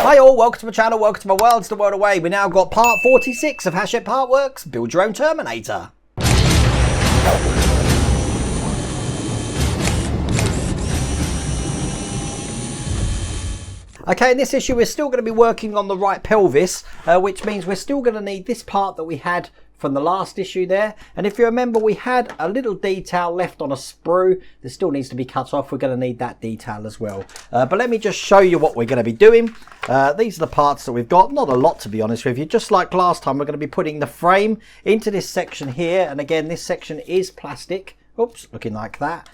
Hi all, welcome to my channel, welcome to my world, it's the world away. We now got part 46 of Hachette Partworks, Build Your Own Terminator. Okay, in this issue we're still going to be working on the right pelvis, which means we're still going to need this part that we had from the last issue there. And if you remember, we had a little detail left on a sprue that still needs to be cut off. We're going to need that detail as well. But let me just show you what we're going to be doing. These are the parts that we've got. Not a lot, to be honest with you. Just like last time, we're going to be putting the frame into this section here. And again, this section is plastic. Oops, looking like that.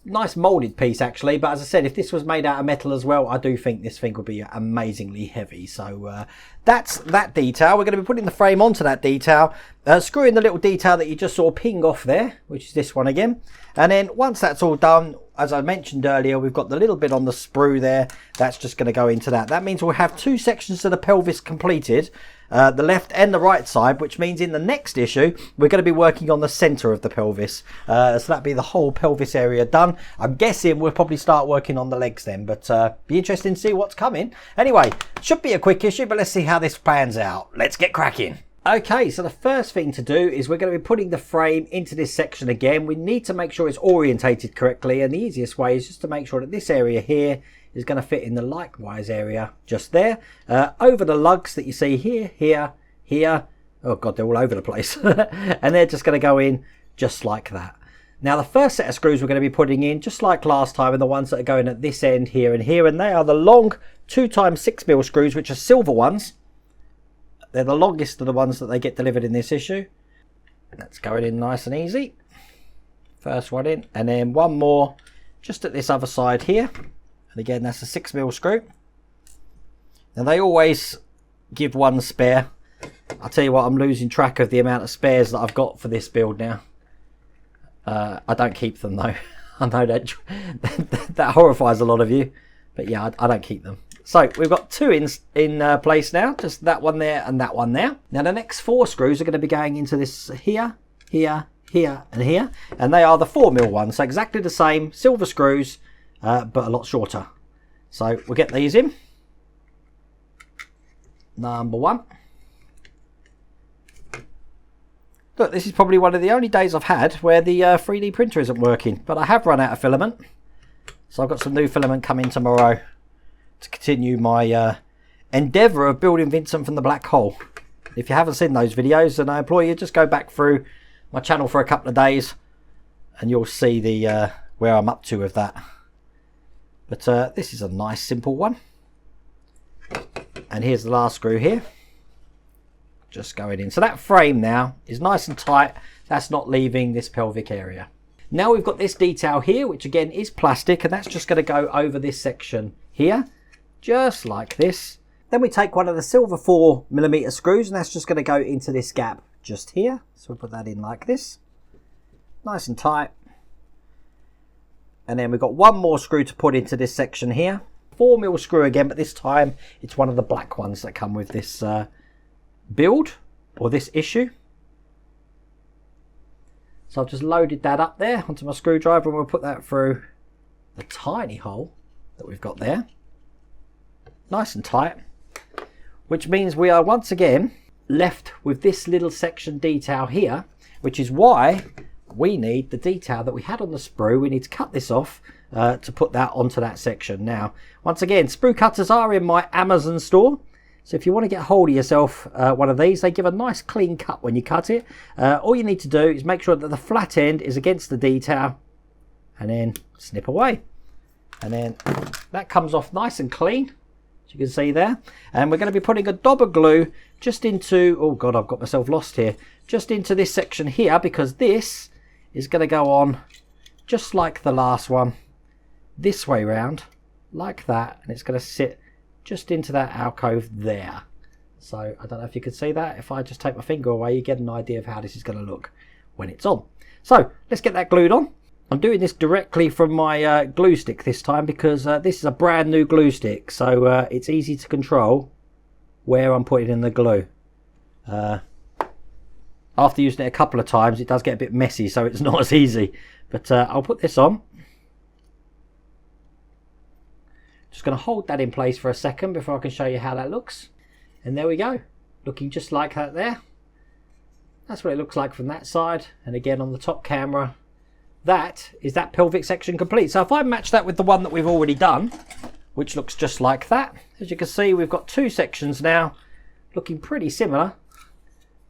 Nice molded piece actually, but as I said, if this was made out of metal as well, I do think this thing would be amazingly heavy. So that's that detail. We're going to be putting the frame onto that detail, screwing the little detail that you just saw ping off there, which is this one again. And then once that's all done, as I mentioned earlier, we've got the little bit on the sprue there. That's just going to go into that. That means we'll have two sections of the pelvis completed, the left and the right side, which means in the next issue, we're going to be working on the center of the pelvis. So that'll be the whole pelvis area done. I'm guessing we'll probably start working on the legs then, but be interesting to see what's coming. Anyway, should be a quick issue, but let's see how this pans out. Let's get cracking. Okay, so the first thing to do is we're going to be putting the frame into this section again. We need to make sure it's orientated correctly, and the easiest way is just to make sure that this area here is going to fit in the likewise area just there, over the lugs that you see here, here, here. Oh god, they're all over the place. And they're just going to go in just like that. Now the first set of screws we're going to be putting in just like last time, and the ones that are going at this end here and here, and they are the long 2x6mm screws, which are silver ones. They're the longest of the ones that they get delivered in this issue. That's going in nice and easy. First one in, and then one more just at this other side here. And again, that's a 6mm screw. Now they always give one spare. I'll tell you what, I'm losing track of the amount of spares that I've got for this build now. I don't keep them though. I know that that horrifies a lot of you, but yeah, I don't keep them. So we've got two in place now, just that one there and that one there. Now the next four screws are going to be going into this here, here, here and here, and they are the 4mm ones, so exactly the same silver screws, but a lot shorter. So we'll get these in. Number one. Look, this is probably one of the only days I've had where the 3D printer isn't working, but I have run out of filament, so I've got some new filament coming tomorrow to continue my endeavour of building Vincent from the black hole. If you haven't seen those videos, then I implore you just go back through my channel for a couple of days and you'll see the where I'm up to with that. But this is a nice simple one. And here's the last screw here. Just going in. So that frame now is nice and tight. That's not leaving this pelvic area. Now we've got this detail here, which again is plastic, and that's just going to go over this section here. Just like this. Then we take one of the silver 4mm screws, and that's just going to go into this gap just here. So we'll put that in like this. Nice and tight. And then we've got one more screw to put into this section here. 4mm screw again, but this time it's one of the black ones that come with this build, or this issue. So I've just loaded that up there onto my screwdriver, and we'll put that through the tiny hole that we've got there. Nice and tight, which means we are once again left with this little section detail here, which is why we need the detail that we had on the sprue. We need to cut this off to put that onto that section. Now, once again, sprue cutters are in my Amazon store, so if you want to get hold of yourself one of these, they give a nice clean cut when you cut it. All you need to do is make sure that the flat end is against the detail, and then snip away, and then that comes off nice and clean. You can see there, and we're going to be putting a dab of glue just into, oh god, I've got myself lost here, just into this section here, because this is going to go on just like the last one, this way round like that, and it's going to sit just into that alcove there. So I don't know if you can see that. If I just take my finger away, you get an idea of how this is going to look when it's on. So let's get that glued on. I'm doing this directly from my glue stick this time, because this is a brand new glue stick, so it's easy to control where I'm putting in the glue. After using it a couple of times, it does get a bit messy, so it's not as easy. But I'll put this on. Just going to hold that in place for a second before I can show you how that looks. And there we go. Looking just like that there. That's what it looks like from that side. And again on the top camera, that is that pelvic section complete. So if I match that with the one that we've already done, which looks just like that, as you can see, we've got two sections now looking pretty similar,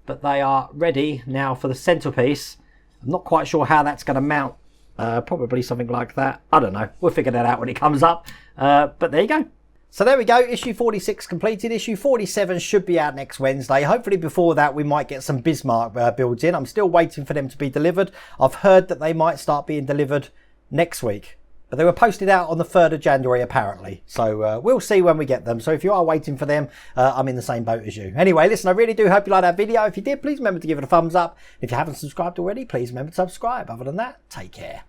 but they are ready now for the centerpiece. I'm not quite sure how that's going to mount. Probably something like that. I don't know. We'll figure that out when it comes up. But there you go. So there we go. Issue 46 completed. Issue 47 should be out next Wednesday. Hopefully before that we might get some Bismarck builds in. I'm still waiting for them to be delivered. I've heard that they might start being delivered next week. But they were posted out on the 3rd of January apparently. So we'll see when we get them. So if you are waiting for them, I'm in the same boat as you. Anyway, listen, I really do hope you liked that video. If you did, please remember to give it a thumbs up. If you haven't subscribed already, please remember to subscribe. Other than that, take care.